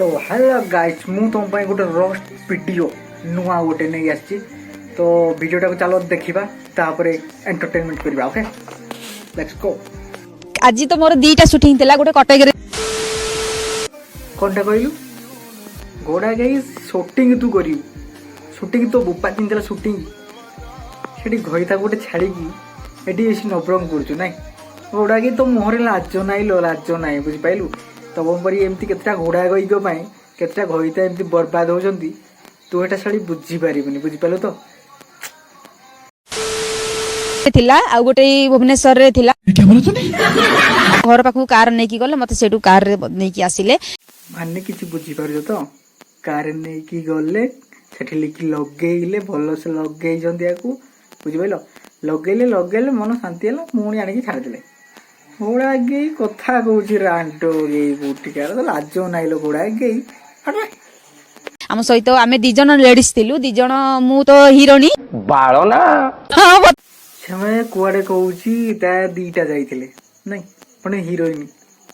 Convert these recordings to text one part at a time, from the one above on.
तो hello guys मु तुम गोटे रोस्ट वीडियो नुआ गोटे नहीं आसी तो वीडियोटा को चलो देखा तापर एंटरटेनमेंट करवा ओके लेट्स गो। आज तो मोर दीटा शूटिंग थिला गोटे कटक रे कोनटा कहलु गोड़ा गई शूटिंग तू करियो शूटिंग तो बुपा चिंतला शूटिंग सेठी घईता गोटे छाड़ी एटी एसी नबरंग करछु नाइ गोड़ा गई तो मुहरे लाज नाइ लो लाज नाइ बुझि पाइलु तब परी एमती केतटा घोड़ा गईक केतटा घईता एमती बर्बाद होचंती तू एटा साली बुझी पारिबनी बुझि पाइलु तो थिला आ गोटे भुवनेश्वर रे थिला घर पाखु कार नै की गले मते सेटू कार रे नै की आसिले माने किछि बुझी पारजो तो कार नै की गले सेठी लिखि लगेइले भलो से लगेइ जंती आकू बुझि पाइलो लगेइले मन शांति हला मुणी आनी की छाड़ देले घोड़ा गई कथा कहूँ रांटो गई बुटिकार तो लाज नाइलो घोड़ा गई आम सहित आमे दी जन लेडीज थिलु दी जन मु तो हिरोनी बाळो ना समय कुआडे कहूची ता दीटा जाइथिले नहीं पुणी हिरोइन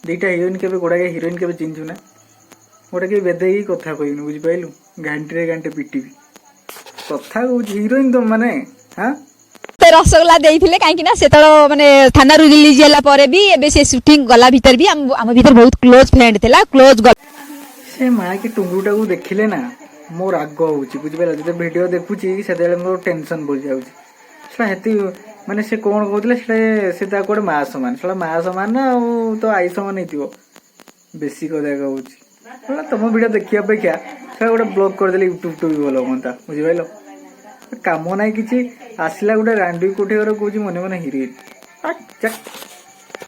दीटा हिरोइन केबे गोड़ा के हिरोइन केबे चिंचु ना गोड़ा के बेदेई कथा कहबिनी बुझि पाइलु घंटे घंटे पिटिबी कथा कहूची हिरोइन तो माने हां रसगोला देइथिले काहे कि ना से तळो माने थाना रु रिलीज होला परे भी एबे से शूटिंग गला भीतर भी हम भीतर बहुत क्लोज फ्रेंड थिला क्लोज से माँ के टुंगुटा को देखिले ना मोर राग होउची बुझि पाइला जते वीडियो देखुची सेतेले मोर टेंशन बढ़ जाउची सला हेती माने से कोन कहउतले से ता कोड मा समान सला मा समान ना तो आई समान हेतिबो बेसी को देखा होउची सला तम वीडियो देखिया अपेक्षा सला गोटे ब्लॉग कर देले यूट्यूब तो भी बोलो मनता बुझि पाइलो काम ना किछि आसिला गोटे रांडुई कोठे घर कहूची मने मने हिरी